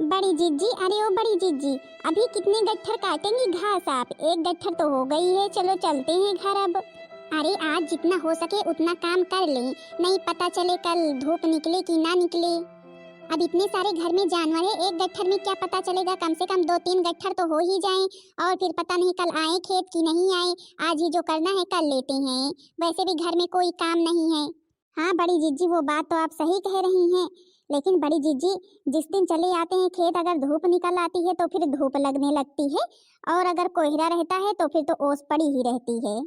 बड़ी जीजी, अरे ओ बड़ी जीजी, अभी कितने गट्ठर काटेंगी घास आप? एक गट्ठर तो हो गई है, चलो चलते हैं घर अब। अरे आज जितना हो सके उतना काम कर लें, नहीं पता चले कल धूप निकले कि ना निकले। अब इतने सारे घर में जानवर है, एक गट्ठर में क्या पता चलेगा, कम से कम 2-3 गट्ठर तो हो ही जाएं। और फिर पता नहीं कल आए खेत की नहीं आए, आज ही जो करना है कर लेते हैं, वैसे भी घर में कोई काम नहीं है। हाँ बड़ी जीजी, वो बात तो आप सही कह रही हैं, लेकिन बड़ी जीजी जिस दिन चले आते हैं खेत, अगर धूप निकल आती है तो फिर धूप लगने लगती है, और अगर कोहरा रहता है तो फिर तो ओस पड़ी ही रहती है।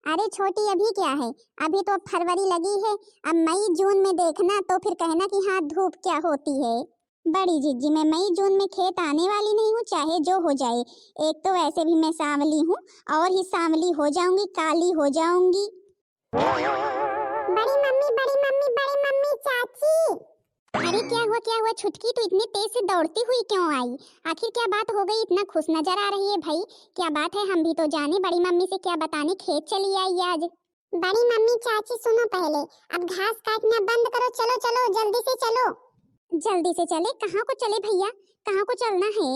अरे छोटी, अभी क्या है, अभी तो अब फरवरी लगी है, अब मई जून में देखना तो फिर कहना कि हाँ धूप क्या होती है। बड़ी जीजी, मैं मई जून में खेत आने वाली नहीं हूँ, चाहे जो हो जाए। एक तो वैसे भी मैं सांवली हूँ, और ही सांवली हो जाऊंगी, काली हो जाऊंगी। बड़ी मम्मी, बड़ी मम्मी, बड़ी मम्मी, चाची। अरे क्या हुआ छुटकी, तू इतने तेज से दौड़ती हुई क्यों आई? आखिर क्या बात हो गई, इतना खुश नजर आ रही है भाई, क्या बात है? हम भी तो जाने बड़ी मम्मी से क्या बताने खेत चली आई आज। बड़ी मम्मी, चाची सुनो पहले, अब घास काटना बंद करो, चलो चलो जल्दी से चलो। जल्दी से चले? कहाँ को चले भैया, कहाँ को चलना है?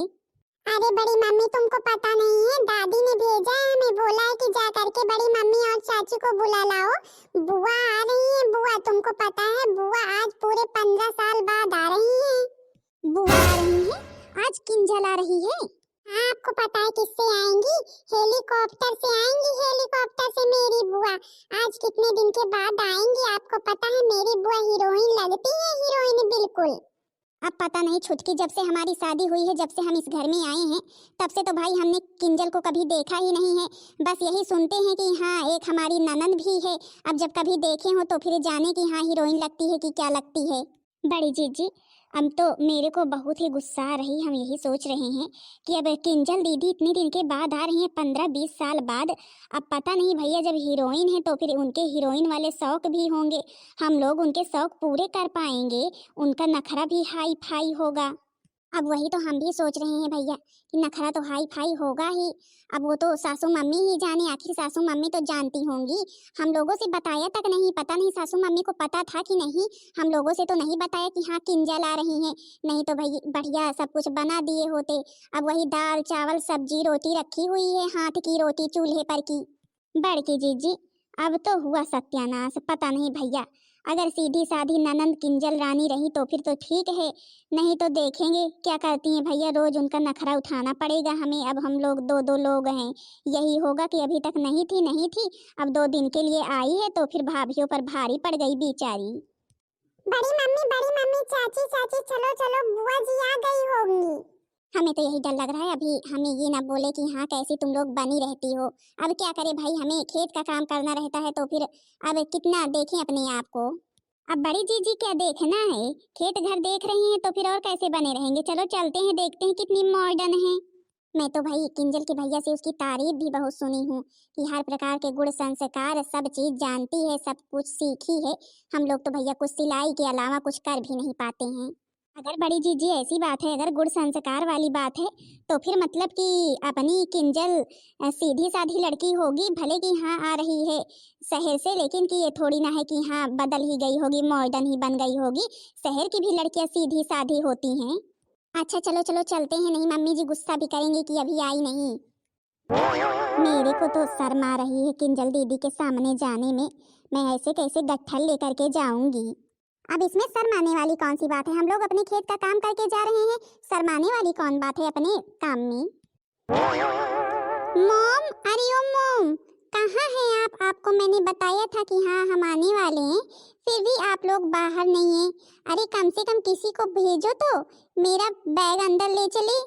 अरे बड़ी मम्मी, तुमको पता नहीं है, दादी ने भेजा है, हमें बोला है कि जा करके बड़ी मम्मी और चाची को बुला लाओ, बुआ आ रही है। बुआ, तुमको पता है बुआ आज पूरे 15 साल बाद आ रही है। बुआ आ रही है? आज किंजल आ रही है? हाँ, आपको पता है किससे आएंगी? हेलीकॉप्टर से आएंगी, हेलीकॉप्टर से मेरी बुआ आज कितने दिन के बाद आएंगी। आपको पता है मेरी बुआ हीरोइन लगती है, हीरोइन बिल्कुल। अब पता नहीं छुटकी, जब से हमारी शादी हुई है, जब से हम इस घर में आए हैं, तब से तो भाई हमने किंजल को कभी देखा ही नहीं है। बस यही सुनते हैं कि हाँ एक हमारी ननद भी है। अब जब कभी देखे हो तो फिर जाने कि हाँ हीरोइन लगती है कि क्या लगती है। बड़ी जीजी, अब तो मेरे को बहुत ही गुस्सा आ रही, हम यही सोच रहे हैं कि अब किंजल दीदी इतने दिन के बाद आ रही हैं, 15-20 साल बाद। अब पता नहीं भैया, जब हीरोइन है तो फिर उनके हीरोइन वाले शौक भी होंगे, हम लोग उनके शौक पूरे कर पाएंगे, उनका नखरा भी हाई फाई होगा। अब वही तो हम भी सोच रहे हैं भैया कि नखरा तो हाई फाई होगा ही। अब वो तो सासू मम्मी ही जाने, आखिर सासू मम्मी तो जानती होंगी, हम लोगों से बताया तक नहीं, पता नहीं सासू मम्मी को पता था कि नहीं, हम लोगों से तो नहीं बताया कि हाँ किंजल आ रही हैं, नहीं तो भाई बढ़िया सब कुछ बना दिए होते। अब वही दाल चावल सब्जी रोटी रखी हुई है, हाथ की रोटी चूल्हे पर की। बड़की जीजी, अब तो हुआ सत्यानाश, पता नहीं भैया, अगर सीधी साधी ननंद किंजल रानी रही तो फिर तो ठीक है, नहीं तो देखेंगे क्या करती हैं भैया, रोज उनका नखरा उठाना पड़ेगा हमें। अब हम लोग दो दो लोग हैं, यही होगा कि अभी तक नहीं थी नहीं थी, अब 2 दिन के लिए आई है तो फिर भाभीियों पर भारी पड़ गई बेचारी। बड़ी मम्मी, चाची चाची, चलो चलो, बुआ जी आ गई होंगी। हमें तो यही डर लग रहा है, अभी हमें ये ना बोले कि हाँ कैसी तुम लोग बनी रहती हो। अब क्या करे भाई, हमें खेत का काम करना रहता है तो फिर अब कितना देखें अपने आप को। अब बड़ी जीजी क्या देखना है, खेत घर देख रही हैं तो फिर और कैसे बने रहेंगे। चलो चलते हैं, देखते हैं कितनी मॉडर्न है। मैं तो भाई किंजल के भैया से उसकी तारीफ भी बहुत सुनी हूँ कि हर प्रकार के गुण संस्कार सब चीज जानती है, सब कुछ सीखी है। हम लोग तो भैया कुछ सिलाई के अलावा कुछ कर भी नहीं पाते हैं। अगर बड़ी जीजी ऐसी बात है, अगर गुण संस्कार वाली बात है, तो फिर मतलब कि अपनी किंजल सीधी साधी लड़की होगी, भले कि हाँ आ रही है शहर से, लेकिन कि ये थोड़ी ना है कि हाँ बदल ही गई होगी, मॉडर्न ही बन गई होगी। शहर की भी लड़कियां सीधी साधी होती हैं। अच्छा चलो चलो चलते हैं, नहीं मम्मी जी गुस्सा भी करेंगे कि अभी आई नहीं। मेरे को तो शर्म आ रही है किंजल दीदी के सामने जाने में, मैं ऐसे कैसे गट्ठर लेकर के जाऊंगी। अब इसमें शर्माने वाली कौन सी बात है, हम लोग अपने खेत का काम करके जा रहे हैं, शर्माने वाली कौन बात है अपने काम में। मॉम, अरे ओ मॉम, कहाँ हैं आप? आपको मैंने बताया था कि हाँ हम आने वाले हैं, फिर भी आप लोग बाहर नहीं हैं। अरे कम से कम किसी को भेजो तो मेरा बैग अंदर ले चले।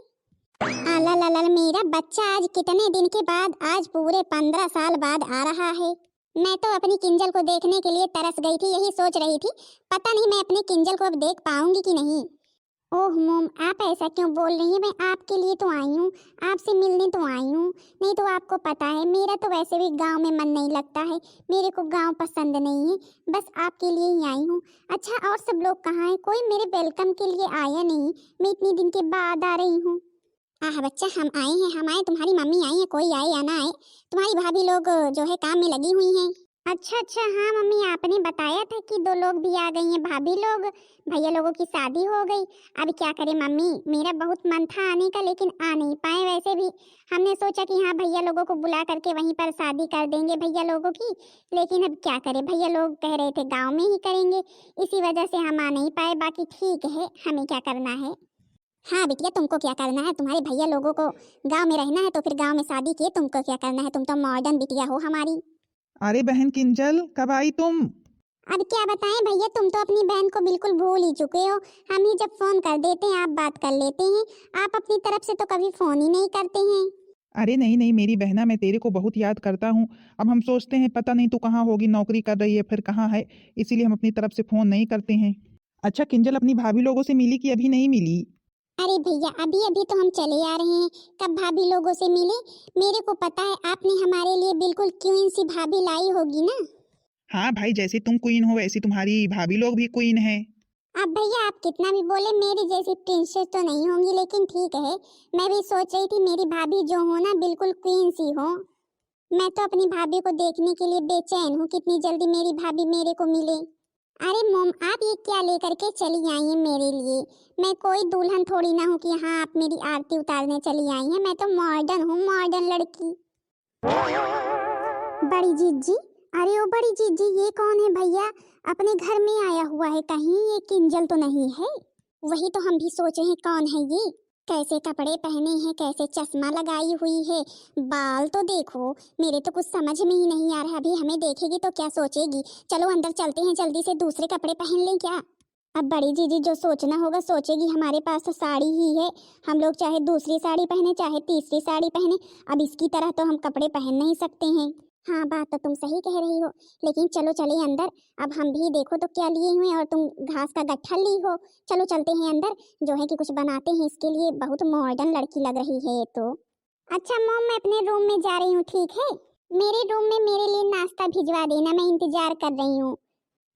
आला ला ला, मेरा बच्चा आज कितने दिन के बाद, आज पूरे 15 साल बाद आ रहा है। मैं तो अपनी किंजल को देखने के लिए तरस गई थी, यही सोच रही थी पता नहीं मैं अपनी किंजल को अब देख पाऊंगी कि नहीं। ओह मोम, आप ऐसा क्यों बोल रही हैं? मैं आपके लिए तो आई हूँ, आपसे मिलने तो आई हूँ, नहीं तो आपको पता है मेरा तो वैसे भी गांव में मन नहीं लगता है, मेरे को गांव पसंद नहीं है, बस आपके लिए ही आई हूँ। अच्छा और सब लोग कहाँ हैं? कोई मेरे वेलकम के लिए आया नहीं, मैं इतने दिन के बाद आ रही हूँ। आह बच्चा, हम आए हैं, हम आए, तुम्हारी मम्मी आई है, कोई आए या ना आए, तुम्हारी भाभी लोग जो है काम में लगी हुई हैं। अच्छा अच्छा, हाँ मम्मी, आपने बताया था कि दो लोग भी आ गई हैं, भाभी लोग। भैया लोगों की शादी हो गई। अब क्या करें मम्मी, मेरा बहुत मन था आने का लेकिन आ नहीं पाए। वैसे भी हमने सोचा कि हाँ भैया लोगों को बुला करके वहीं पर शादी कर देंगे भैया लोगों की। लेकिन अब क्या करें, भैया लोग कह रहे थे गांव में ही करेंगे, इसी वजह से हम आ नहीं पाए। बाकी ठीक है, हमें क्या करना है। हाँ बिटिया, तुमको क्या करना है, तुम्हारे भैया लोगों को गांव में रहना है तो फिर गांव में शादी किए, तुमको क्या करना है, तुम तो मॉडर्न बिटिया हो हमारी। अरे बहन किंजल, कब आई तुम? अब क्या बताएं भैया, तुम तो अपनी बहन को बिल्कुल भूल ही चुके हो। हम ही जब फोन कर देते हैं आप बात कर लेते हैं, आप अपनी तरफ से तो कभी फोन ही नहीं करते हैं। अरे नहीं नहीं मेरी बहना, मैं तेरे को बहुत याद करता हूँ। अब हम सोचते हैं पता नहीं तू कहाँ होगी, नौकरी कर रही है फिर कहाँ है, इसीलिए हम अपनी तरफ से फोन नहीं करते हैं। अच्छा किंजल, अपनी भाभी लोगों से मिली कि अभी नहीं मिली? अरे भैया, अभी अभी तो हम चले आ रहे हैं, कब भाभी लोगों से मिले। मेरे को पता है आपने हमारे लिए बिल्कुल क्वीन सी भाभी लाई होगी ना। हाँ भाई, जैसी तुम क्वीन हो वैसी तुम्हारी भाभी लोग भी क्वीन है। अब भैया आप कितना भी बोले, मेरी जैसी प्रिंसेस तो नहीं होंगी, लेकिन ठीक है। मैं भी सोच रही थी मेरी भाभी जो हो ना बिल्कुल क्वीन सी हो। मैं तो अपनी भाभी को देखने के लिए बेचैन हूँ, कितनी जल्दी मेरी भाभी मेरे को मिले। अरे मोम, आप ये क्या लेकर के चली आई हैं मेरे लिए? मैं कोई दुल्हन थोड़ी ना हूँ कि हाँ आप मेरी आरती उतारने चली आई हैं। मैं तो मॉडर्न हूँ, मॉडर्न लड़की। बड़ी जीजी, अरे ओ बड़ी जीजी, ये कौन है भैया? अपने घर में आया हुआ है कहीं, ये किंजल तो नहीं है? वही तो हम भी सोचे हैं कौन है ये। कैसे कपड़े पहने हैं, कैसे चश्मा लगाई हुई है, बाल तो देखो। मेरे तो कुछ समझ में ही नहीं आ रहा। अभी हमें देखेगी तो क्या सोचेगी। चलो अंदर चलते हैं, जल्दी से दूसरे कपड़े पहन लें क्या। अब बड़ी जीजी जो सोचना होगा सोचेगी, हमारे पास तो साड़ी ही है। हम लोग चाहे दूसरी साड़ी पहने चाहे तीसरी साड़ी पहने, अब इसकी तरह तो हम कपड़े पहन नहीं सकते हैं। हाँ बात तो तुम सही कह रही हो, लेकिन चलो चले अंदर। अब हम भी देखो तो क्या लिए हुए और तुम घास का गट्ठा ली हो। चलो चलते हैं अंदर, जो है कि कुछ बनाते हैं इसके लिए। बहुत मॉडर्न लड़की लग रही है ये तो। अच्छा मॉम, मैं अपने रूम में जा रही हूँ, ठीक है? मेरे रूम में मेरे लिए नाश्ता भिजवा देना, मैं इंतजार कर रही हूँ।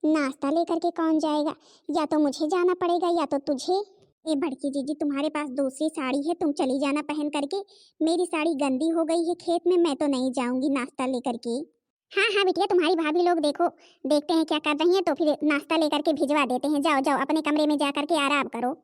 नाश्ता लेकर के कौन जाएगा? या तो मुझे जाना पड़ेगा या तो तुझे। ए बड़की जीजी, तुम्हारे पास दूसरी साड़ी है, तुम चली जाना पहन करके। मेरी साड़ी गंदी हो गई है खेत में, मैं तो नहीं जाऊंगी नाश्ता लेकर के। हाँ हाँ बिटिया, तुम्हारी भाभी लोग देखो, देखते हैं क्या कर रही हैं, तो फिर नाश्ता लेकर के भिजवा देते हैं। जाओ जाओ अपने कमरे में जा करके आराम करो।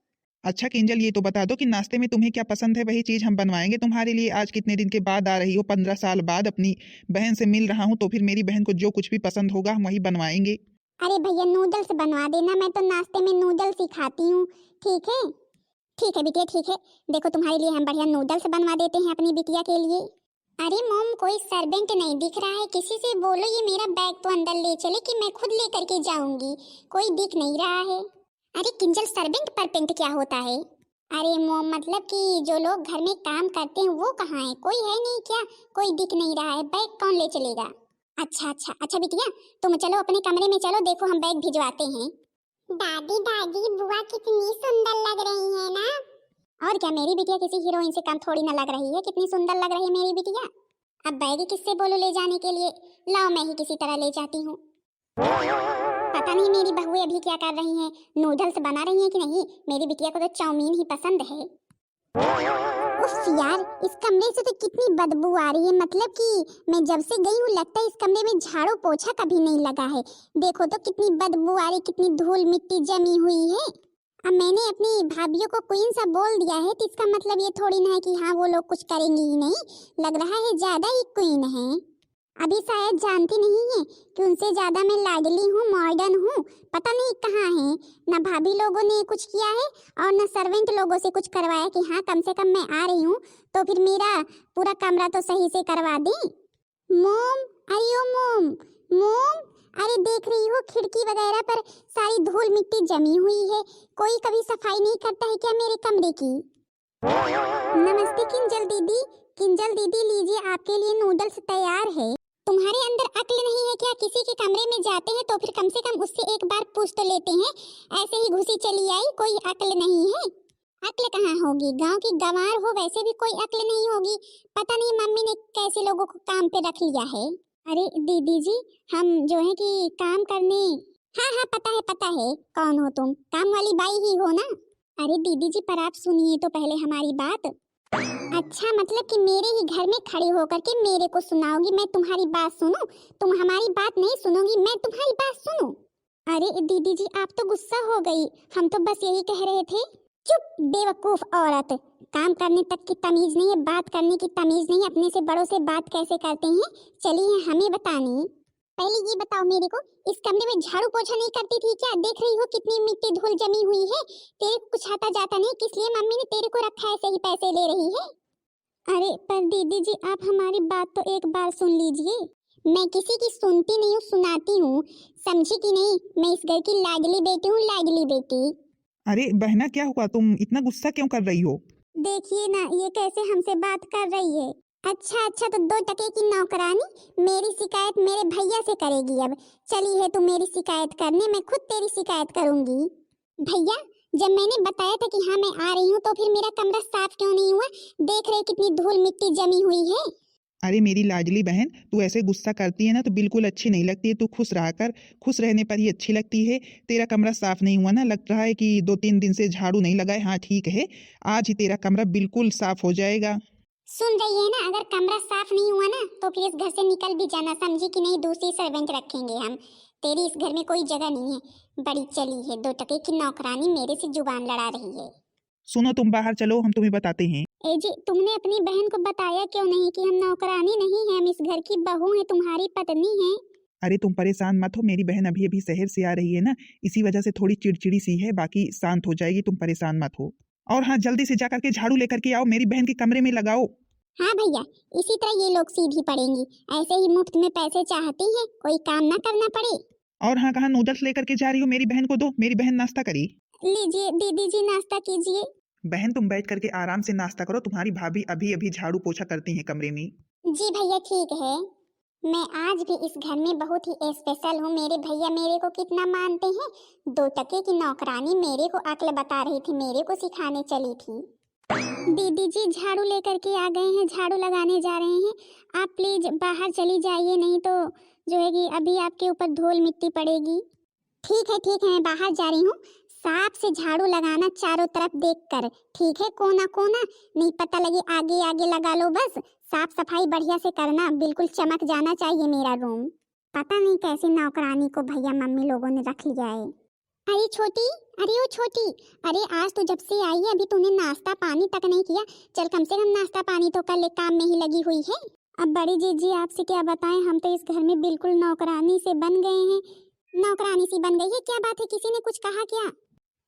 अच्छा किंजल, ये तो बता दो कि नाश्ते में तुम्हें क्या पसंद है, वही चीज हम बनवाएंगे तुम्हारे लिए। आज कितने दिन के बाद आ रही हो, 15 साल बाद अपनी बहन से मिल रहा हूँ, तो फिर मेरी बहन को जो कुछ भी पसंद होगा हम वही बनवाएंगे। अरे भैया नूडल्स बनवा देना, मैं तो नाश्ते में नूडल्स ही खाती हूँ। ठीक है, ठीक है बिटिया, ठीक है। देखो तुम्हारे लिए हम बढ़िया नूडल्स बनवा देते हैं अपनी बिटिया के लिए। अरे मॉम, कोई सर्वेंट नहीं दिख रहा है, किसी से बोलो ये मेरा बैग तो अंदर ले चले कि मैं खुद लेकर के जाऊंगी। कोई दिख नहीं रहा है। अरे किंजल, सर्वेंट परपेंट क्या होता है? अरे मॉम, मतलब कि जो लोग घर में काम करते हैं वो कहाँ है? कोई है नहीं क्या? कोई दिख नहीं रहा है, बैग कौन ले चलेगा? अच्छा अच्छा अच्छा बिटिया, तुम चलो अपने कमरे में चलो, देखो हम बैग भिजवाते हैं। दादी दादी, बुआ कितनी सुंदर लग रही है ना। और क्या, मेरी बिटिया किसी हीरोइन से कम थोड़ी ना लग रही है, कितनी सुंदर लग रही है मेरी बिटिया। अब बैग किससे बोलो ले जाने के लिए? लाओ मैं ही किसी तरह ले जाती हूँ। पता नहीं मेरी बहुएं अभी क्या कर रही हैं, नूडल्स बना रही हैं कि नहीं। मेरी बिटिया को तो चाउमीन ही पसंद है। उफ यार, इस कमरे से तो कितनी बदबू आ रही है। मतलब कि मैं जब से गई हूँ लगता है इस कमरे में झाड़ू पोछा कभी नहीं लगा है। देखो तो कितनी बदबू आ रही, कितनी धूल मिट्टी जमी हुई है। अब मैंने अपनी भाभीियों को क्वीन सा बोल दिया है तो इसका मतलब ये थोड़ी ना है कि हाँ वो लोग कुछ करेंगी ही नहीं। लग रहा है ज्यादा ही क्वीन है। अभी शायद जानती नहीं है कि उनसे ज्यादा मैं लाडली हूँ, मॉडर्न हूँ। पता नहीं कहाँ है, ना भाभी लोगों ने कुछ किया है और ना सर्वेंट लोगों से कुछ करवाया कि हाँ कम से कम मैं आ रही हूँ तो फिर मेरा पूरा कमरा तो सही से करवा दें। मोम, अरे ओ मोम, मोम, अरे देख रही हो खिड़की वगैरह पर सारी धूल मिट्टी जमी हुई है। कोई कभी सफाई नहीं करता है क्या मेरे कमरे की? नमस्ते किंजल दीदी। किंजल दीदी, लीजिए आपके लिए नूडल्स तैयार है। तुम्हारे अंदर अक्ल नहीं है क्या? किसी के कमरे में जाते हैं तो फिर कम से कम उससे एक बार पूछ तो लेते हैं। ऐसे ही घुसी चली आई, कोई अक्ल नहीं है। अक्ल कहाँ होगी, गांव की गंवार हो वैसे भी कोई अक्ल नहीं होगी। पता नहीं मम्मी ने कैसे लोगों को काम पे रख लिया है। अरे दीदी जी, हम जो है कि काम करने। हाँ हाँ पता है कौन हो तुम, काम वाली बाई ही हो ना। अरे दीदी जी, पर आप सुनिए तो पहले हमारी बात। अच्छा, मतलब कि मेरे ही घर में खड़ी होकर के मेरे को सुनाओगी, मैं तुम्हारी बात सुनूं? तुम हमारी बात नहीं सुनोगी, मैं तुम्हारी बात सुनूं? अरे दीदी जी, आप तो गुस्सा हो गई, हम तो बस यही कह रहे थे। चुप बेवकूफ औरत, काम करने तक की तमीज नहीं है, बात करने की तमीज नहीं है, अपने से बड़ों से बात कैसे करते हैं चलिए हमें बतानी। पहले ये बताओ मेरे को, इस कमरे में झाड़ू पोछा नहीं करती थी क्या? देख रही हो कितनी मिट्टी धूल जमी हुई है, तेरे को कुछ आता जाता नहीं, किस लिए मम्मी ने तेरे को रखा है, ऐसे ही पैसे ले रही है? अरे पर दीदी जी, आप हमारी बात तो एक बार सुन लीजिए। मैं किसी की सुनती नहीं हूँ, सुनाती हूँ, समझी कि नहीं? मैं इस घर की लाडली बेटी हूँ, लाडली बेटी। अरे बहना, क्या हुआ? तुम इतना गुस्सा क्यों कर रही हो? देखिए ना, ये कैसे हमसे बात कर रही है। अच्छा अच्छा, तो 2 टके की नौकरानी मेरी शिकायत मेरे भैया से करेगी अब? चली है तू मेरी शिकायत करने, मैं खुद तेरी शिकायत करूंगी। भैया, जब मैंने बताया था कि हाँ मैं आ रही हूँ, तो फिर मेरा कमरा साफ क्यों नहीं हुआ? देख रहे कितनी धूल मिट्टी जमी हुई है। अरे मेरी लाडली बहन, तू ऐसे गुस्सा करती है ना तो बिल्कुल अच्छी नहीं लगती है। तू खुश रहा कर, खुश रहने पर ही अच्छी लगती है। तेरा कमरा साफ नहीं हुआ ना, लग रहा है कि 2-3 दिन से झाड़ू नहीं लगाए। हाँ ठीक है, आज ही तेरा कमरा बिल्कुल साफ हो जाएगा। सुन रही है ना, अगर कमरा साफ नहीं हुआ ना तो फिर इस घर से निकल भी जाना, समझी कि नहीं? दूसरी सर्वेंट रखेंगे हम, तेरी इस घर में कोई जगह नहीं है। बड़ी चली है, 2 टके की नौकरानी मेरे से जुबान लड़ा रही है। सुनो, तुम बाहर चलो, हम तुम्हें बताते हैं। ए जी, तुमने अपनी बहन को बताया क्यों नहीं कि हम नौकरानी नहीं हैं, हम इस घर की बहू हैं, तुम्हारी पत्नी हैं? अरे तुम परेशान मत हो, मेरी बहन अभी अभी शहर से आ रही है ना, इसी वजह से थोड़ी चिड़चिड़ी सी है, बाकी शांत हो जाएगी, तुम परेशान मत हो। और हाँ, जल्दी से जा करके झाड़ू लेकर के आओ, मेरी बहन के कमरे में लगाओ। हाँ भैया, इसी तरह ये लोग सीधी पड़ेंगी, ऐसे ही मुफ्त में पैसे चाहती हैं, कोई काम ना करना पड़े। और हाँ, कहाँ नूडल्स लेकर के जा रही हो? मेरी बहन को दो, मेरी बहन नाश्ता करी। लीजिए दीदी जी, नाश्ता कीजिए। बहन तुम बैठ करके आराम से नाश्ता करो, तुम्हारी भाभी अभी अभी झाड़ू पोछा करती हैं कमरे में। जी भैया ठीक है, मैं आज भी इस घर में बहुत ही स्पेशल हूँ, मेरे भैया मेरे को कितना मानते हैं। 2 टके की नौकरानी मेरे को अक्ल बता रही थी, मेरे को सिखाने चली थी। दीदी जी झाड़ू लेकर के आ गए हैं, झाड़ू लगाने जा रहे हैं, आप प्लीज बाहर चली जाइए, नहीं तो जो है कि अभी आपके ऊपर धूल मिट्टी पड़ेगी। ठीक है, मैं बाहर जा रही हूँ। साफ से झाड़ू लगाना चारों तरफ देखकर, ठीक है? कोना कोना नहीं, पता लगे आगे आगे लगा लो बस। साफ सफाई बढ़िया से करना, बिल्कुल चमक जाना चाहिए मेरा रूम। पता नहीं कैसे नौकरानी को भैया मम्मी लोगों ने रख लिया है। अरे छोटी, अरे ओ छोटी, अरे आज तो जब से आई है अभी तूने नाश्ता पानी तक नहीं किया। चल कम से कम नाश्ता पानी तो कर ले, काम में ही लगी हुई है। अब बड़ी जीजी आपसे क्या बताएं, हम तो इस घर में बिल्कुल नौकरानी से बन गए हैं। नौकरानी सी बन गई है? क्या बात है, किसी ने कुछ कहा क्या?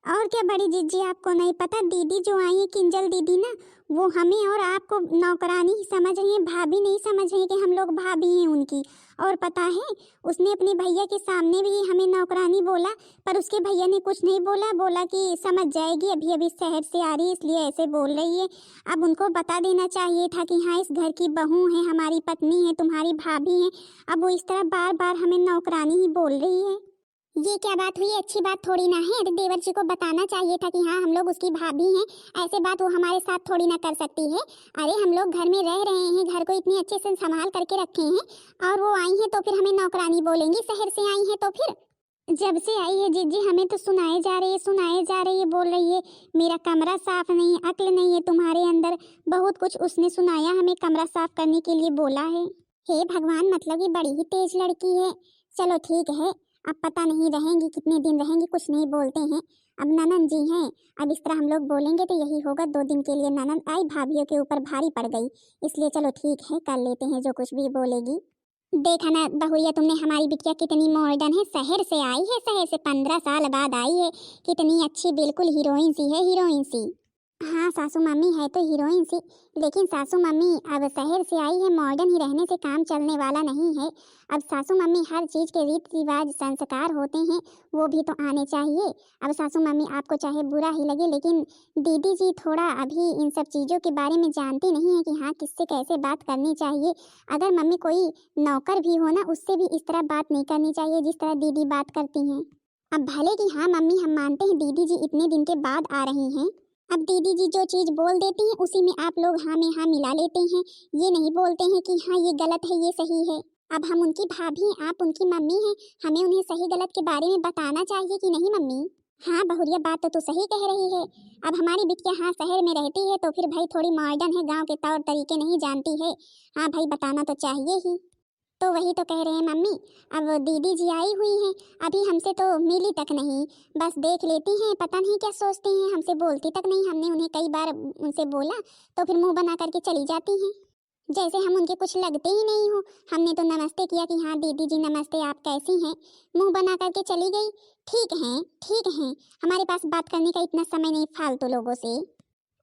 और क्या बड़ी जीजी, आपको नहीं पता, दीदी जो आई है किंजल दीदी ना, वो हमें और आपको नौकरानी ही समझ रही है, भाभी नहीं समझ रही कि हम लोग भाभी हैं उनकी। और पता है, उसने अपने भैया के सामने भी हमें नौकरानी बोला, पर उसके भैया ने कुछ नहीं बोला, बोला कि समझ जाएगी, अभी अभी शहर से आ रही है इसलिए ऐसे बोल रही है। अब उनको बता देना चाहिए था कि हाँ इस घर की बहू है, हमारी पत्नी है, तुम्हारी भाभी है। अब वो इस तरह बार बार हमें नौकरानी ही बोल रही है। ये क्या बात हुई? अच्छी बात थोड़ी ना है, अरे देवर जी को बताना चाहिए था कि हाँ हम लोग उसकी भाभी हैं, ऐसे बात वो हमारे साथ थोड़ी ना कर सकती है। अरे हम लोग घर में रह रहे हैं, घर को इतने अच्छे से संभाल करके रखे हैं, और वो आई है तो फिर हमें नौकरानी बोलेंगी? शहर से आई है तो फिर? जब से आई है जीजी हमें तो सुनाए जा रही है, सुनाए जा रही है, बोल रही है मेरा कमरा साफ नहीं है, अक्ल नहीं है तुम्हारे अंदर, बहुत कुछ उसने सुनाया, हमें कमरा साफ करने के लिए बोला है। हे भगवान, मतलब ये बड़ी ही तेज लड़की है। चलो ठीक है, अब पता नहीं रहेंगी कितने दिन रहेंगी, कुछ नहीं बोलते हैं। अब ननद जी हैं, अब इस तरह हम लोग बोलेंगे तो यही होगा, 2 दिन के लिए ननद आई, भाभीियों के ऊपर भारी पड़ गई, इसलिए चलो ठीक है कर लेते हैं जो कुछ भी बोलेगी। देखा ना बहुया, तुमने हमारी बिटिया कितनी मॉडर्न है, शहर से आई है, शहर से 15 साल बाद आई है, कितनी अच्छी, बिल्कुल हीरोइन सी है, हीरोइन सी। हाँ सासू मम्मी है तो हीरोइन सी, लेकिन सासू मम्मी अब शहर से आई है, मॉडर्न ही रहने से काम चलने वाला नहीं है। अब सासू मम्मी हर चीज़ के रीति रिवाज संस्कार होते हैं, वो भी तो आने चाहिए। अब सासू मम्मी आपको चाहे बुरा ही लगे, लेकिन दीदी जी थोड़ा अभी इन सब चीज़ों के बारे में जानती नहीं है कि हाँ किससे कैसे बात करनी चाहिए। अगर मम्मी कोई नौकर भी हो ना, उससे भी इस तरह बात नहीं करनी चाहिए जिस तरह दीदी बात करती हैं। अब भले कि हाँ मम्मी हम मानते हैं दीदी जी इतने दिन के बाद आ रही हैं, अब दीदी जी जो चीज बोल देती हैं उसी में आप लोग हाँ में हाँ मिला लेते हैं, ये नहीं बोलते हैं कि हाँ ये गलत है ये सही है। अब हम उनकी भाभी हैं, आप उनकी मम्मी हैं, हमें उन्हें सही गलत के बारे में बताना चाहिए कि नहीं मम्मी? हाँ बहुरिया, बात तो तू सही कह रही है। अब हमारी बिटिया हाँ शहर में रहती है तो फिर भाई थोड़ी मॉडर्न है, गांव के तौर तरीके नहीं जानती है। हाँ भाई बताना तो चाहिए ही। तो वही तो कह रहे हैं मम्मी, अब दीदी जी आई हुई हैं, अभी हमसे तो मिली तक नहीं, बस देख लेती हैं, पता नहीं क्या सोचती हैं, हमसे बोलती तक नहीं। हमने उन्हें कई बार उनसे बोला तो फिर मुंह बना करके चली जाती हैं, जैसे हम उनके कुछ लगते ही नहीं हो। हमने तो नमस्ते किया कि हाँ दीदी जी नमस्ते, आप कैसी हैं, मुंह बना करके चली गई। ठीक हैं ठीक हैं, हमारे पास बात करने का इतना समय नहीं फालतू लोगों से।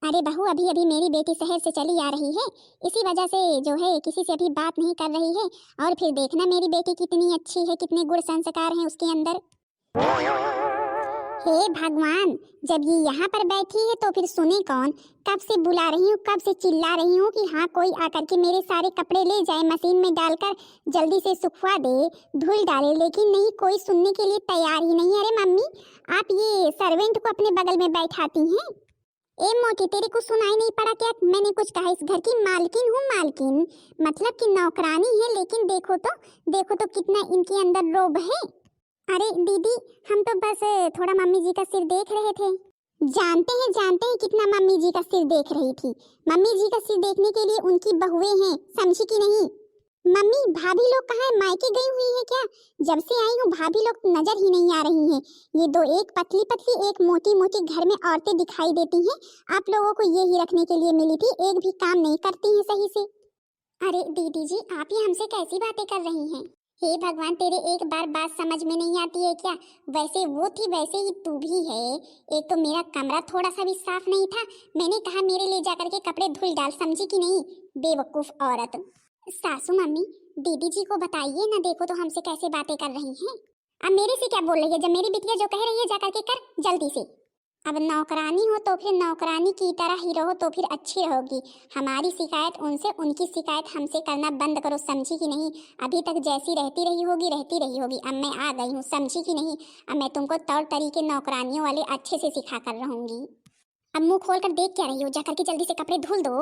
अरे बहू, अभी अभी मेरी बेटी शहर से चली आ रही है, इसी वजह से जो है किसी से अभी बात नहीं कर रही है। और फिर देखना मेरी बेटी कितनी अच्छी है, कितने गुण संस्कार हैं उसके अंदर। हे भगवान, जब ये यहाँ पर बैठी है तो फिर सुने कौन। कब से बुला रही हूँ, कब से चिल्ला रही हूँ कि हाँ कोई आकर के मेरे सारे कपड़े ले जाए, मशीन में डालकर जल्दी से सुखवा दे, धुल डाले, लेकिन नहीं, कोई सुनने के लिए तैयार ही नहीं। अरे मम्मी, आप ये सर्वेंट को अपने बगल में बैठाती हैं? ए मोटी, तेरे को सुनाई नहीं पड़ा क्या मैंने कुछ कहा? इस घर की मालकिन हूँ, मालकिन मतलब कि नौकरानी है, लेकिन देखो तो कितना इनके अंदर रोब है। अरे दीदी, हम तो बस थोड़ा मम्मी जी का सिर देख रहे थे। जानते हैं कितना मम्मी जी का सिर देख रही थी। मम्मी जी का सिर देखने के लिए उनकी बहुएं हैं, समझी कि नहीं? मम्मी, भाभी लोग कहाँ है? मायके गई हुई है क्या? जब से आई हूँ भाभी लोग नजर ही नहीं आ रही हैं। ये दो, एक पतली पतली एक मोटी मोटी घर में औरतें दिखाई देती हैं। आप लोगों को ये ही रखने के लिए मिली थी, एक भी काम नहीं करती हैं सही से। अरे दीदी जी, आप ये हमसे कैसी बातें कर रही हैं? हे भगवान, तेरे एक बार बात समझ में नहीं आती है क्या? वैसे वो थी वैसे ही तू भी है। एक तो मेरा कमरा थोड़ा सा भी साफ नहीं था, मैंने कहा मेरे ले जाकर के कपड़े धुल डाल, समझी कि नहीं? बेवकूफ औरत। सासू मम्मी, दीदी जी को बताइए ना, देखो तो हमसे कैसे बातें कर रही हैं। अब मेरे से क्या बोल रही है? जब मेरी बिटिया जो कह रही है जा करके कर जल्दी से। अब नौकरानी हो तो फिर नौकरानी की तरह ही रहो तो फिर अच्छी रहोगी। हमारी शिकायत उनसे, उनकी शिकायत हमसे करना बंद करो, समझी कि नहीं? अभी तक जैसी रहती रही होगी। अब मैं आ गई हूँ, समझी कि नहीं? अब मैं तुमको तौर तरीके नौकरानियों वाले अच्छे से सिखा कर रहूंगी। अब मुंह खोल कर देख क्या रही हो? जाकर के जल्दी से कपड़े धुल दो।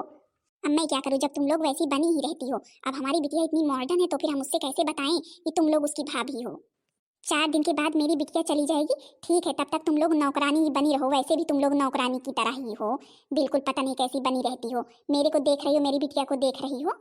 अब मैं क्या करूँ जब तुम लोग वैसी बनी ही रहती हो? अब हमारी बिटिया इतनी मॉडर्न है तो फिर हम उससे कैसे बताएं कि तुम लोग उसकी भाभी हो? 4 दिन के बाद मेरी बिटिया चली जाएगी, ठीक है, तब तक तुम लोग नौकरानी ही बनी रहो। वैसे भी तुम लोग नौकरानी की तरह ही हो, बिल्कुल पता नहीं कैसी बनी रहती हो। मेरे को देख रही हो, मेरी बिटिया को देख रही हो।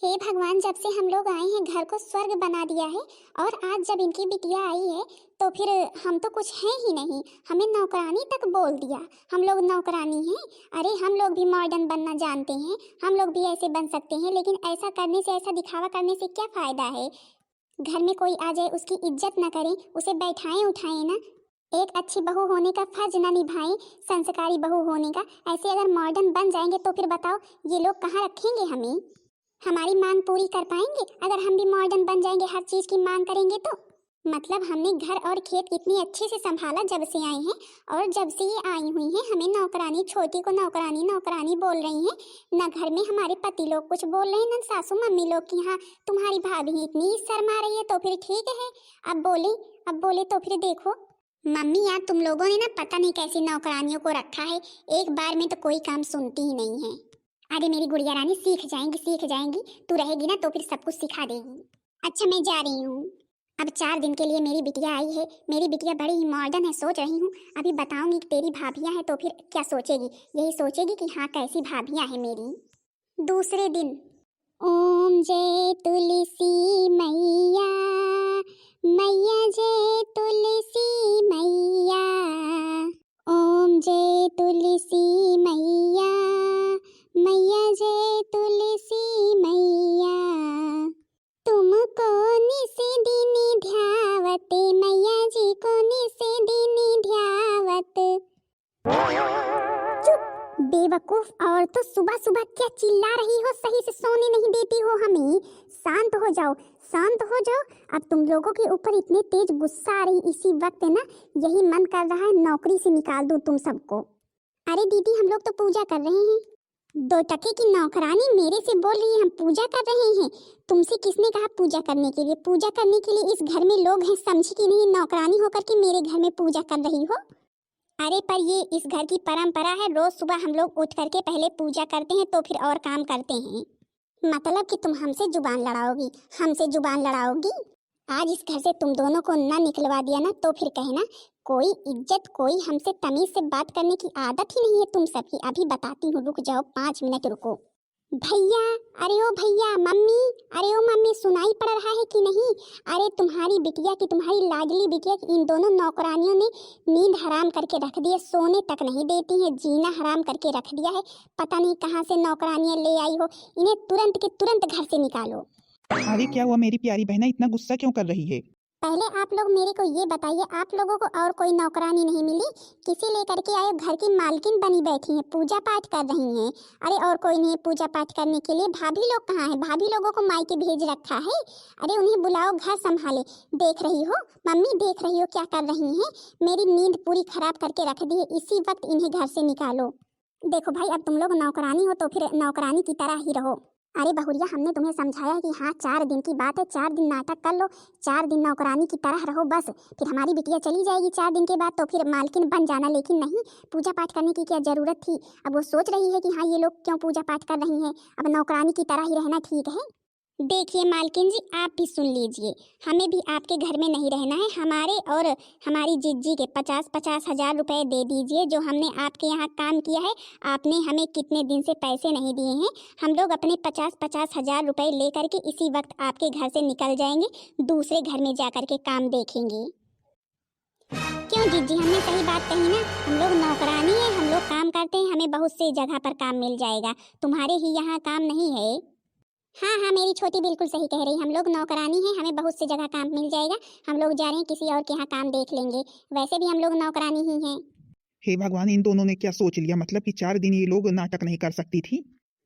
हे भगवान, जब से हम लोग आए हैं घर को स्वर्ग बना दिया है, और आज जब इनकी बिटिया आई है तो फिर हम तो कुछ हैं ही नहीं, हमें नौकरानी तक बोल दिया। हम लोग नौकरानी हैं? अरे हम लोग भी मॉडर्न बनना जानते हैं, हम लोग भी ऐसे बन सकते हैं, लेकिन ऐसा करने से, ऐसा दिखावा करने से क्या फायदा है? घर में कोई आ जाए उसकी इज्जत ना करें, उसे बैठाएं उठाएं ना। एक अच्छी बहू होने का फर्ज ना निभाएं, संस्कारी बहू होने का। ऐसे अगर मॉडर्न बन जाएंगे तो फिर बताओ ये लोग कहाँ रखेंगे हमें? हमारी मांग पूरी कर पाएंगे अगर हम भी मॉडर्न बन जाएंगे, हर चीज की मांग करेंगे तो? मतलब हमने घर और खेत कितनी अच्छे से संभाला जब से आए हैं, और जब से ये आई हुई हैं हमें नौकरानी, छोटी को नौकरानी नौकरानी बोल रही हैं। ना घर में हमारे पति लोग कुछ बोल रहे हैं, ना सासू मम्मी लोग कि हाँ तुम्हारी भाभी इतनी शर्मा रही है, तो फिर ठीक है। अब बोले तो फिर देखो मम्मी, यार तुम लोगों ने ना पता नहीं कैसी नौकरानियों को रखा है, एक बार में तो कोई काम सुनती ही नहीं है। अरे मेरी गुड़िया रानी, सीख जाएंगी, तू रहेगी ना तो फिर सब कुछ सिखा देगी। अच्छा मैं जा रही हूँ। अब 4 दिन के लिए मेरी बिटिया आई है, मेरी बिटिया बड़ी ही मॉडर्न है, सोच रही हूँ अभी बताऊंगी कि तेरी भाभियाँ हैं तो फिर क्या सोचेगी? यही सोचेगी कि हाँ कैसी भाभियाँ हैं मेरी। दूसरे दिन, ओम जय तुलसी मैया, मैया जय तुलसी मैया, ओम जय तुलसी मैया, मैया जय तुलसी मैया। तुमको निस दिन ध्यावत, मैया जी को निस दिन ध्यावत। चुप बेवकूफ, और तो सुबह सुबह क्या चिल्ला रही हो? सही से सोने नहीं देती हो हमें। शांत हो जाओ, शांत हो जाओ। अब तुम लोगों के ऊपर इतने तेज गुस्सा आ रही इसी वक्त है ना, यही मन कर रहा है नौकरी से निकाल दूं तुम सबको। अरे दीदी, हम लोग तो पूजा कर रहे हैं। 2 टके की नौकरानी मेरे से बोल रही है हम पूजा कर रहे हैं? तुमसे किसने कहा पूजा करने के लिए? पूजा करने के लिए इस घर में लोग हैं, समझी कि नहीं? नौकरानी होकर के मेरे घर में पूजा कर रही हो? अरे पर ये इस घर की परंपरा है, रोज सुबह हम लोग उठ करके पहले पूजा करते हैं तो फिर और काम करते हैं। मतलब कि तुम हमसे जुबान लड़ाओगी, हमसे जुबान लड़ाओगी? आज इस घर से तुम दोनों को ना निकलवा दिया ना तो फिर कहना कोई इज्जत कोई हमसे तमीज से बात करने की आदत ही नहीं है तुम सबकी। अभी बताती हूँ, रुक जाओ 5 मिनट रुको। भैया, अरे ओ भैया, मम्मी, अरे ओ मम्मी, सुनाई पड़ रहा है कि नहीं? अरे तुम्हारी बिटिया की, तुम्हारी लाडली बिटिया की इन दोनों नौकरानियों ने नींद हराम करके रख दी है, सोने तक नहीं देती है, जीना हराम करके रख दिया है। पता नहीं कहाँ से नौकरानियां ले आई हो, इन्हें तुरंत के तुरंत घर से निकालो। अरे क्या हुआ मेरी प्यारी बहना, इतना गुस्सा क्यों कर रही है? पहले आप लोग मेरे को ये बताइए, आप लोगों को और कोई नौकरानी नहीं मिली? किसी लेकर के आए, घर की मालकिन बनी बैठी हैं, पूजा पाठ कर रही हैं। अरे और कोई नहीं पूजा पाठ करने के लिए? भाभी लोग कहाँ हैं? भाभी लोगों को मायके भेज रखा है। अरे उन्हें बुलाओ, घर संभाले। देख रही हो मम्मी, देख रही हो क्या कर रही हैं? मेरी नींद पूरी खराब करके रख दी है, इसी वक्त इन्हें घर से निकालो। देखो भाई, अब तुम लोग नौकरानी हो तो फिर नौकरानी की तरह ही रहो। अरे बहुरिया, हमने तुम्हें समझाया है कि हाँ 4 दिन की बात है, 4 दिन नाटक कर लो, 4 दिन नौकरानी की तरह रहो बस। फिर हमारी बिटिया चली जाएगी 4 दिन के बाद तो फिर मालकिन बन जाना। लेकिन नहीं, पूजा पाठ करने की क्या जरूरत थी? अब वो सोच रही है कि हाँ ये लोग क्यों पूजा पाठ कर रही हैं, अब नौकरानी की तरह ही रहना ठीक है। देखिए मालकिन जी, आप भी सुन लीजिए, हमें भी आपके घर में नहीं रहना है। हमारे और हमारी जिज्जी के 50-50 हजार रुपए दे दीजिए, जो हमने आपके यहाँ काम किया है। आपने हमें कितने दिन से पैसे नहीं दिए हैं। हम लोग अपने 50-50 हजार रुपए लेकर के इसी वक्त आपके घर से निकल जाएंगे, दूसरे घर में जाकर के काम देखेंगे। क्यों जिज्जी, हमने सही बात कही ना? हम लोग नौकरानी है, हम लोग काम करते हैं, हमें बहुत सी जगह पर काम मिल जाएगा, तुम्हारे ही यहाँ काम नहीं है। हाँ हाँ, मेरी छोटी बिल्कुल सही कह रही, हम लोग नौकरानी हैं, हमें बहुत सी जगह काम मिल जाएगा। हम लोग जा रहे हैं, किसी और के यहाँ काम देख लेंगे, वैसे भी हम लोग नौकरानी ही हैं। हे भगवान, इन दोनों ने क्या सोच लिया? मतलब कि 4 दिन ये लोग नाटक नहीं कर सकती थी?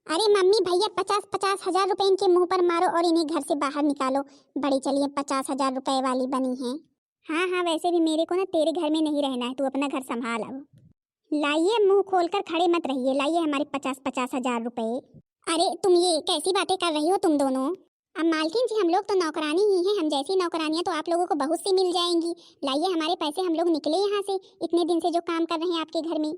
अरे मम्मी भैया, 50-50 हजार रुपए इनके मुंह पर मारो और इन्हें घर से बाहर निकालो। बड़ी चलिए 50 हजार रुपए वाली बनी है। हाँ हाँ, वैसे भी मेरे को ना तेरे घर में नहीं रहना है, तू अपना घर संभाल। अब लाइए, मुंह खोलकर खड़े मत रहिए, लाइए हमारे 50-50 हजार रुपए। अरे तुम ये कैसी बातें कर रही हो तुम दोनों? अब मालकिन जी, हम लोग तो नौकरानी ही हैं, हम जैसी नौकरानियां तो आप लोगों को बहुत सी मिल जाएंगी। लाइए हमारे पैसे, हम लोग निकले यहाँ से, इतने दिन से जो काम कर रहे हैं आपके घर में।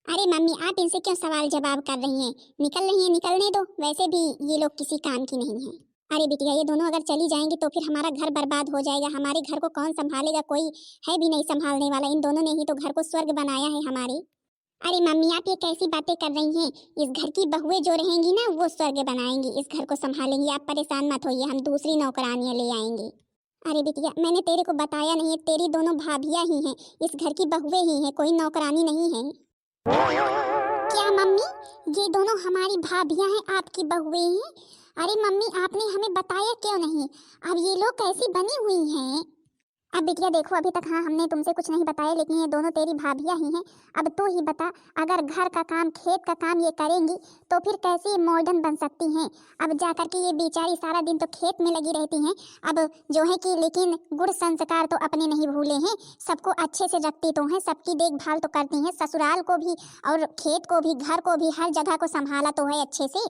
अरे मम्मी, आप इनसे क्यों सवाल जवाब कर रही हैं? निकल रही हैं, निकलने दो, वैसे भी ये लोग किसी काम की नहीं है। अरे बिटिया, ये दोनों अगर चली जाएंगी तो फिर हमारा घर बर्बाद हो जाएगा, हमारे घर को कौन संभालेगा? कोई है भी नहीं संभालने वाला, इन दोनों ने ही तो घर को स्वर्ग बनाया है हमारे। अरे मम्मी, आप ये कैसी बातें कर रही हैं? इस घर की बहुएं जो रहेंगी ना, वो स्वर्ग बनाएंगी, इस घर को संभालेंगी, आप परेशान मत होइए, हम दूसरी नौकरानियां ले आएंगे। अरे बिटिया, मैंने तेरे को बताया नहीं है, तेरी दोनों भाभियां ही हैं, इस घर की बहुएं ही हैं, कोई नौकरानी नहीं है। क्या मम्मी, ये दोनों हमारी भाभियां हैं, आपकी बहुएं हैं? अरे मम्मी, आपने हमें बताया क्यों नहीं? अब ये लोग कैसी बनी हुई हैं? अब बिटिया देखो, अभी तक हाँ हमने तुमसे कुछ नहीं बताया, लेकिन ये दोनों तेरी भाभियां ही हैं। अब तू ही बता, अगर घर का काम, खेत का काम ये करेंगी तो फिर कैसे मॉडर्न बन सकती हैं? अब जाकर के ये बेचारी सारा दिन तो खेत में लगी रहती हैं, अब जो है कि लेकिन गुण संस्कार तो अपने नहीं भूले हैं, सबको अच्छे से रखती तो हैं, सबकी देखभाल तो करती हैं, ससुराल को भी और खेत को भी, घर को भी, हर जगह को संभाला तो है अच्छे से।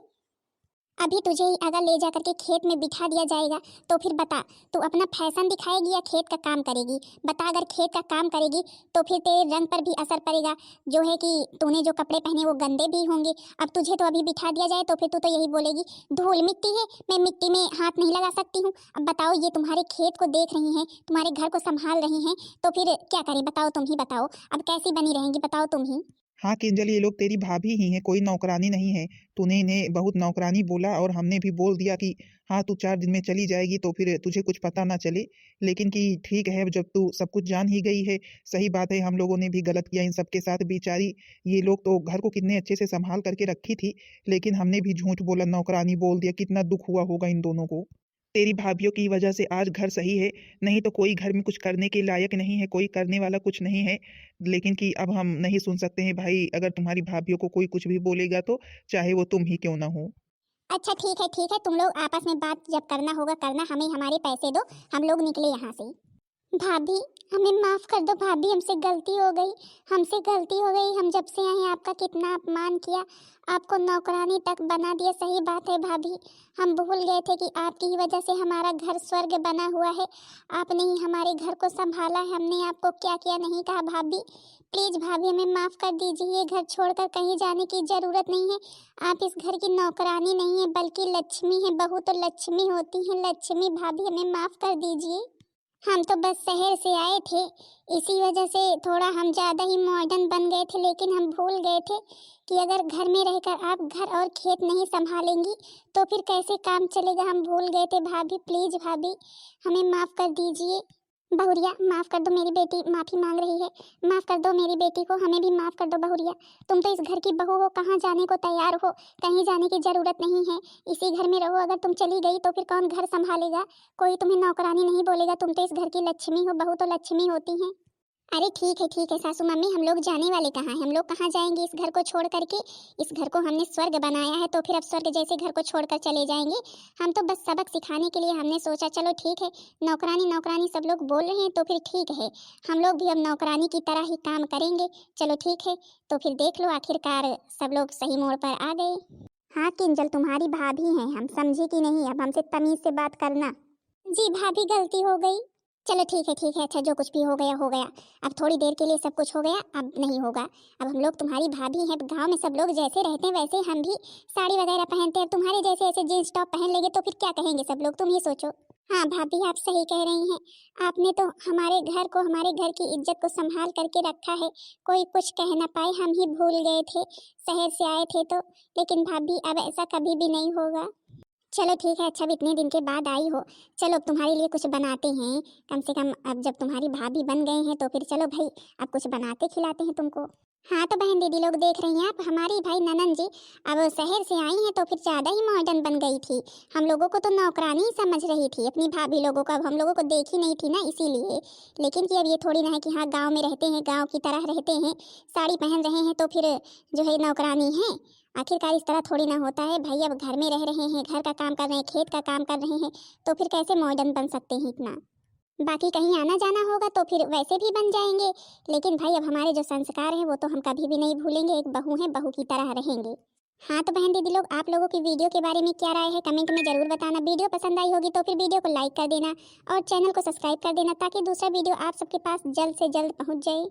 अभी तुझे ही अगर ले जाकर के खेत में बिठा दिया जाएगा तो फिर बता, तू अपना फैशन दिखाएगी या खेत का काम करेगी? बता, अगर खेत का काम करेगी तो फिर तेरे रंग पर भी असर पड़ेगा, जो है कि तूने जो कपड़े पहने वो गंदे भी होंगे। अब तुझे तो अभी बिठा दिया जाए तो फिर तू तो यही बोलेगी, धूल मिट्टी है, मैं मिट्टी में हाथ नहीं लगा सकती हूँ। अब बताओ, ये तुम्हारे खेत को देख रही हैं, तुम्हारे घर को संभाल रही हैं, तो फिर क्या करें? बताओ, तुम ही बताओ, अब कैसी बनी रहेंगी, बताओ तुम ही। हाँ किंजल, ये लोग तेरी भाभी ही हैं, कोई नौकरानी नहीं है। तूने इन्हें बहुत नौकरानी बोला और हमने भी बोल दिया कि हाँ तू 4 दिन में चली जाएगी तो फिर तुझे कुछ पता ना चले, लेकिन कि ठीक है, जब तू सब कुछ जान ही गई है। सही बात है, हम लोगों ने भी गलत किया इन सब के साथ। बेचारी ये लोग तो घर को कितने अच्छे से संभाल करके रखी थी, लेकिन हमने भी झूठ बोला, नौकरानी बोल दिया। कितना दुख हुआ होगा इन दोनों को। तेरी भाभीियों की वजह से आज घर सही है, नहीं तो कोई घर में कुछ करने के लायक नहीं है, कोई करने वाला कुछ नहीं है। लेकिन कि अब हम नहीं सुन सकते हैं भाई, अगर तुम्हारी भाभीियों को कोई कुछ भी बोलेगा तो चाहे वो तुम ही क्यों ना हो। अच्छा ठीक है ठीक है, तुम लोग आपस में बात जब करना होगा करना, हमें हमारे पैसे दो, हम लोग निकले यहाँ से। भाभी, हमें माफ कर दो भाभी, हमसे गलती हो गई, हमसे गलती हो गई। हम जब से आए हैं आपका कितना अपमान किया, आपको नौकरानी तक बना दिया। सही बात है भाभी, हम भूल गए थे कि आपकी ही वजह से हमारा घर स्वर्ग बना हुआ है, आपने ही हमारे घर को संभाला है, हमने आपको क्या किया नहीं कहा। भाभी प्लीज भाभी, हमें माफ कर दीजिए, ये घर छोड़कर कहीं जाने की जरूरत नहीं है। आप इस घर की नौकरानी नहीं है बल्कि लक्ष्मी है, बहू तो लक्ष्मी होती है, लक्ष्मी। भाभी हमें माफ कर दीजिए। हम तो बस शहर से आए थे, इसी वजह से थोड़ा हम ज़्यादा ही मॉडर्न बन गए थे, लेकिन हम भूल गए थे कि अगर घर में रहकर आप घर और खेत नहीं संभालेंगी तो फिर कैसे काम चलेगा। हम भूल गए थे भाभी, प्लीज़ भाभी हमें माफ़ कर दीजिए। बहुरिया माफ़ कर दो, मेरी बेटी माफ़ी मांग रही है, माफ़ कर दो मेरी बेटी को, हमें भी माफ़ कर दो बहुरिया। तुम तो इस घर की बहू हो, कहाँ जाने को तैयार हो, कहीं जाने की ज़रूरत नहीं है, इसी घर में रहो। अगर तुम चली गई तो फिर कौन घर संभालेगा, कोई तुम्हें नौकरानी नहीं बोलेगा। तुम तो इस घर की लक्ष्मी हो, बहू तो लक्ष्मी होती हैं। अरे ठीक है सासू मम्मी, हम लोग जाने वाले कहाँ हैं, हम लोग कहाँ जाएंगे इस घर को छोड़ करके। इस घर को हमने स्वर्ग बनाया है तो फिर अब स्वर्ग जैसे घर को छोड़कर चले जाएंगे। हम तो बस सबक सिखाने के लिए हमने सोचा चलो ठीक है, नौकरानी नौकरानी सब लोग बोल रहे हैं तो फिर ठीक है, हम लोग भी अब नौकरानी की तरह ही काम करेंगे। चलो ठीक है, तो फिर देख लो आखिरकार सब लोग सही मोड़ पर आ गए। हाँ किंजल, तुम्हारी भाभी हैं हम, समझी कि नहीं, अब हमसे तमीज़ से बात करना। जी भाभी, गलती हो गई। चलो ठीक है, अच्छा जो कुछ भी हो गया हो गया। अब थोड़ी देर के लिए सब कुछ हो गया, अब नहीं होगा। अब हम लोग तुम्हारी भाभी हैं, गांव में सब लोग जैसे रहते हैं वैसे हम भी साड़ी वगैरह पहनते हैं। तुम्हारे जैसे ऐसे जींस टॉप पहन लेंगे तो फिर क्या कहेंगे सब लोग, तुम ही सोचो। हाँ भाभी, आप सही कह रही हैं, आपने तो हमारे घर को, हमारे घर की इज्जत को संभाल करके रखा है, कोई कुछ कह ना पाए। हम ही भूल गए थे, शहर से आए थे तो, लेकिन भाभी अब ऐसा कभी भी नहीं होगा। चलो ठीक है, अच्छा अब इतने दिन के बाद आई हो, चलो अब तुम्हारे लिए कुछ बनाते हैं कम से कम। अब जब तुम्हारी भाभी बन गए हैं तो फिर चलो भाई, अब कुछ बनाते खिलाते हैं तुमको। हाँ तो बहन दीदी लोग देख रही हैं आप, हमारी भाई ननन जी अब शहर से आई हैं तो फिर ज़्यादा ही मॉडर्न बन गई थी। हम लोगों को तो नौकरानी ही समझ रही थी अपनी भाभी लोगों को, अब हम लोगों को देखी नहीं थी ना इसीलिए। लेकिन कि अब ये थोड़ी ना है कि हाँ गाँव में रहते हैं, गाँव की तरह रहते हैं, साड़ी पहन रहे हैं तो फिर जो है नौकरानी है। आखिरकार इस तरह थोड़ी ना होता है भाई, अब घर में रह रहे हैं, घर का काम कर रहे हैं, खेत का काम कर रहे हैं, तो फिर कैसे मॉडर्न बन सकते हैं इतना। बाकी कहीं आना जाना होगा तो फिर वैसे भी बन जाएंगे, लेकिन भाई अब हमारे जो संस्कार हैं वो तो हम कभी भी नहीं भूलेंगे, एक बहू हैं, बहू की तरह रहेंगे। हाँ तो बहन दीदी लोग, आप लोगों की वीडियो के बारे में क्या राय है कमेंट में ज़रूर बताना। वीडियो पसंद आई होगी तो फिर वीडियो को लाइक कर देना और चैनल को सब्सक्राइब कर देना, ताकि दूसरा वीडियो आप सबके पास जल्द से जल्द पहुँच जाए।